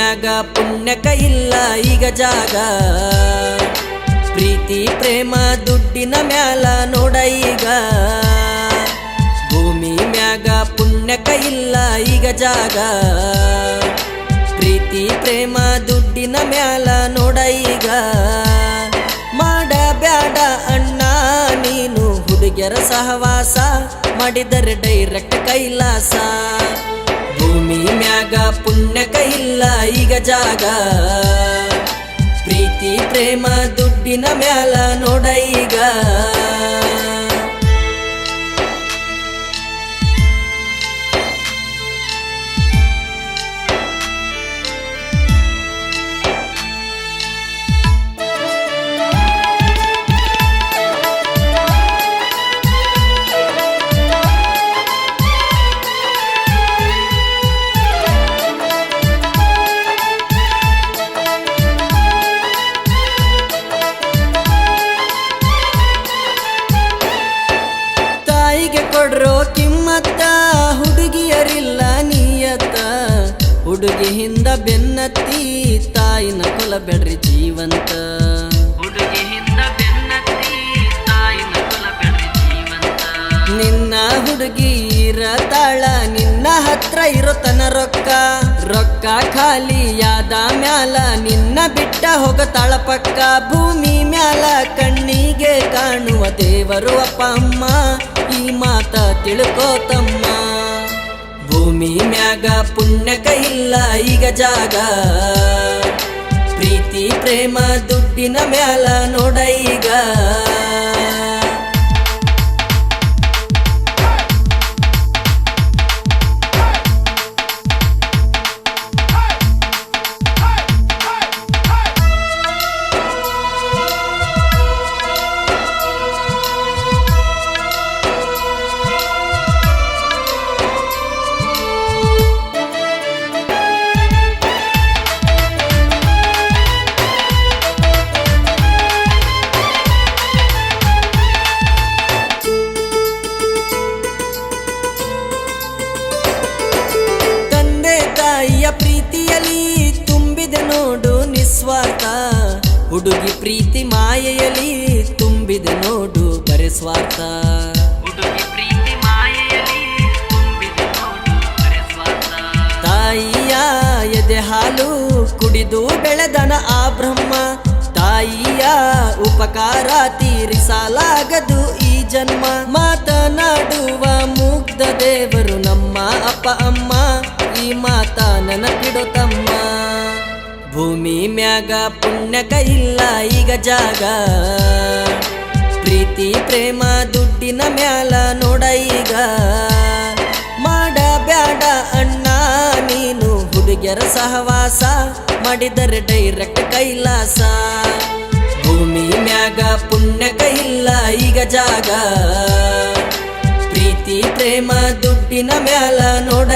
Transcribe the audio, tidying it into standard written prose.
ಮ್ಯಾಗ ಪುಣ್ಯಕ ಇಲ್ಲ ಈಗ ಜಾಗ. ಪ್ರೀತಿ ಪ್ರೇಮ ದುಡ್ಡಿನ ಮ್ಯಾಲ ನೋಡ ಈಗ. ಭೂಮಿ ಮ್ಯಾಗ ಪುಣ್ಯಕ ಇಲ್ಲ ಈಗ ಜಾಗ. ಪ್ರೀತಿ ಪ್ರೇಮ ದುಡ್ಡಿನ ಮ್ಯಾಲ ನೋಡ ಈಗ. ಮಾಡ ಬ್ಯಾಡ ಅಣ್ಣ ನೀನು ಹುಡುಗಿಯರ ಸಹವಾಸ, ಮಾಡಿದರೆ ಡೈರೆಕ್ಟ್ ಕೈಲಾಸ. ಭೂಮಿ ಮ್ಯಾಗ ಪುಣ್ಯಕ ಇಲ್ಲ ಈಗ ಜಾಗ. ಪ್ರೀತಿ ಪ್ರೇಮ ದುಡ್ಡಿನ ಮ್ಯಾಲ ನೋಡ ಈಗ. ಕೊಡ್ರೋ ಕಿಮ್ಮತ್ತ ಹುಡುಗಿಯರಿಲ್ಲ ನಿಯತ್ತ. ಹುಡುಗಿ ಹಿಂದ ಬೆನ್ನತ್ತಿ ತಾಯಿನ ಕೊಲಬೇಡ್ರಿ ಜೀವಂತ. ಹುಡುಗಿ ಹಿಂದ ಬೆನ್ನತ್ತಿ ತಾಯಿನ ಕೊಲಬೇಡ್ರಿ ಜೀವಂತ. ನಿನ್ನ ಹುಡುಗಿ ಇರತಾಳ ನಿನ್ನ ಹತ್ರ ಇರುತನ ರೊಕ್ಕ. ರೊಕ್ಕ ಖಾಲಿಯಾದ ಮ್ಯಾಲ ನಿನ್ನ ಬಿಟ್ಟ ಹೋಗತಾಳ ಪಕ್ಕ. ಭೂಮಿ ಮ್ಯಾಲ ಕಣ್ಣಿಗೆ ಕಾಣುವ ದೇವರು ಅಪ್ಪ ಅಮ್ಮ, ಈ ಮಾತ ತಿಳ್ಕೋತಮ್ಮ. ಭೂಮಿ ಮ್ಯಾಗ ಪುಣ್ಯಕ ಇಲ್ಲ ಈಗ ಜಾಗ. ಪ್ರೀತಿ ಪ್ರೇಮ ದುಡ್ಡಿನ ಮ್ಯಾಲ ನೋಡ ಈಗ. ಪ್ರೀತಿಯಲಿ ತುಂಬಿದೆ ನೋಡು ನಿಸ್ವಾರ್ಥ. ಹುಡುಗಿ ಪ್ರೀತಿ ಮಾಯೆಯಲಿ ತುಂಬಿದೆ ನೋಡು ಬರೆ ಸ್ವಾರ್ಥ. ಹುಡುಗಿ ಪ್ರೀತಿ ಮಾಯೆಯಲಿ ತುಂಬಿದೆ ನೋಡು ಬರೆ ಸ್ವಾರ್ಥ. ತಾಯಿಯ ಎದೆ ಹಾಲು ಕುಡಿದು ಬೆಳೆದನ ಆ ಬ್ರಹ್ಮ. ತಾಯಿಯ ಉಪಕಾರ ತೀರಿಸಲಾಗದು ಈ ಜನ್ಮ. ಮಾತನಾಡುವ ಮುಗ್ಧ ದೇವರು ನಮ್ಮ ಅಪ್ಪ ಅಮ್ಮ, ಈ ಮಾತ ನೆನಪಿಡು ತಮ್ಮ. ಭೂಮಿ ಮ್ಯಾಗ ಪುಣ್ಯಕ ಇಲ್ಲ ಈಗ ಜಾಗ. ಪ್ರೀತಿ ಪ್ರೇಮ ದುಡ್ಡಿನ ಮ್ಯಾಲ ನೋಡ ಈಗ. ಮಾಡ ಬ್ಯಾಡ ಅಣ್ಣ ನೀನು ಹುಡುಗಿಯರ ಸಹವಾಸ, ಮಾಡಿದರೆ ಡೈರೆಕ್ಟ್ ಕೈಲಾಸ. ಭೂಮಿ ಮ್ಯಾಗ ಪುಣ್ಯಕ ಇಲ್ಲ ಈಗ ಜಾಗ. ಪ್ರೀತಿ ಪ್ರೇಮ ದುಡ್ಡಿನ ಮ್ಯಾಲ ನೋಡ